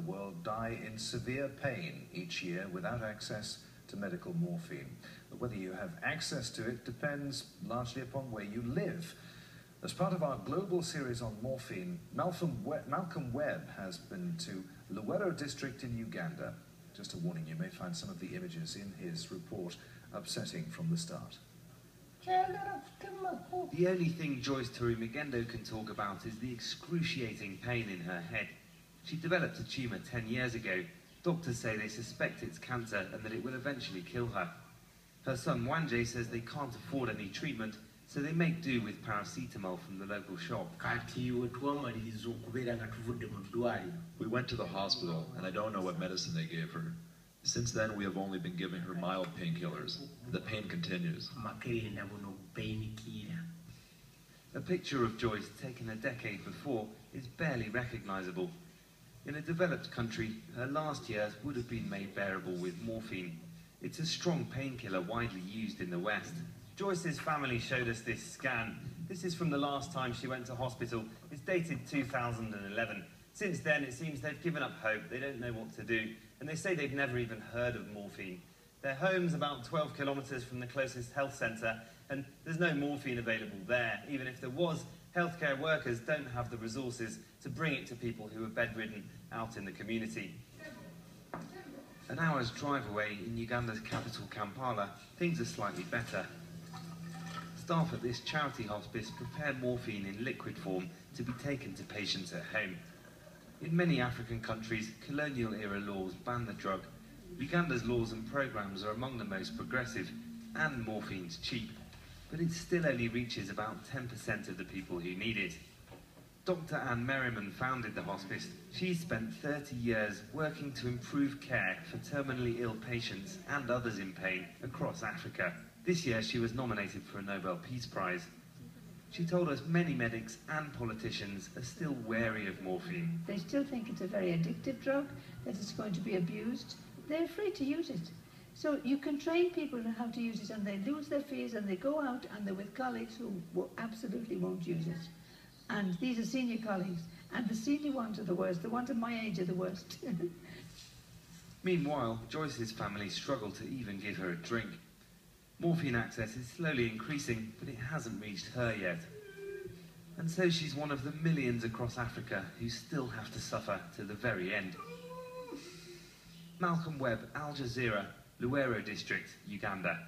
world die in severe pain each year without access to medical morphine. But whether you have access to it depends largely upon where you live. As part of our global series on morphine, Malcolm Webb has been to Luwero district in Uganda. Just a warning, you may find some of the images in his report upsetting from the start. The only thing Joyce Turumagendo can talk about is the excruciating pain in her head. She developed a tumour 10 years ago. Doctors say they suspect it's cancer and that it will eventually kill her. Her son Wanje says they can't afford any treatment, so they make do with paracetamol from the local shop. We went to the hospital, and I don't know what medicine they gave her. Since then, we have only been giving her mild painkillers. The pain continues. A picture of Joyce taken a decade before is barely recognisable. In a developed country, her last years would have been made bearable with morphine. It's a strong painkiller widely used in the West. Joyce's family showed us this scan. This is from the last time she went to hospital. It's dated 2011. Since then, it seems they've given up hope. They don't know what to do. And they say they've never even heard of morphine. Their home's about 12 kilometres from the closest health centre, and there's no morphine available there. Even if there was, healthcare workers don't have the resources to bring it to people who are bedridden out in the community. An hour's drive away in Uganda's capital, Kampala, things are slightly better. Staff at this charity hospice prepare morphine in liquid form to be taken to patients at home. In many African countries, colonial-era laws ban the drug. Uganda's laws and programs are among the most progressive, and morphine's cheap, but it still only reaches about 10% of the people who need it. Dr. Anne Merriman founded the hospice. She's spent 30 years working to improve care for terminally ill patients and others in pain across Africa. This year she was nominated for a Nobel Peace Prize. She told us many medics and politicians are still wary of morphine. They still think it's a very addictive drug, that it's going to be abused. They're afraid to use it. So you can train people on how to use it, and they lose their fears and they go out and they're with colleagues who absolutely won't use it. And these are senior colleagues, and the senior ones are the worst. The ones at my age are the worst. Meanwhile, Joyce's family struggle to even give her a drink. Morphine access is slowly increasing, but it hasn't reached her yet. And so she's one of the millions across Africa who still have to suffer to the very end. Malcolm Webb, Al Jazeera, Luwero District, Uganda.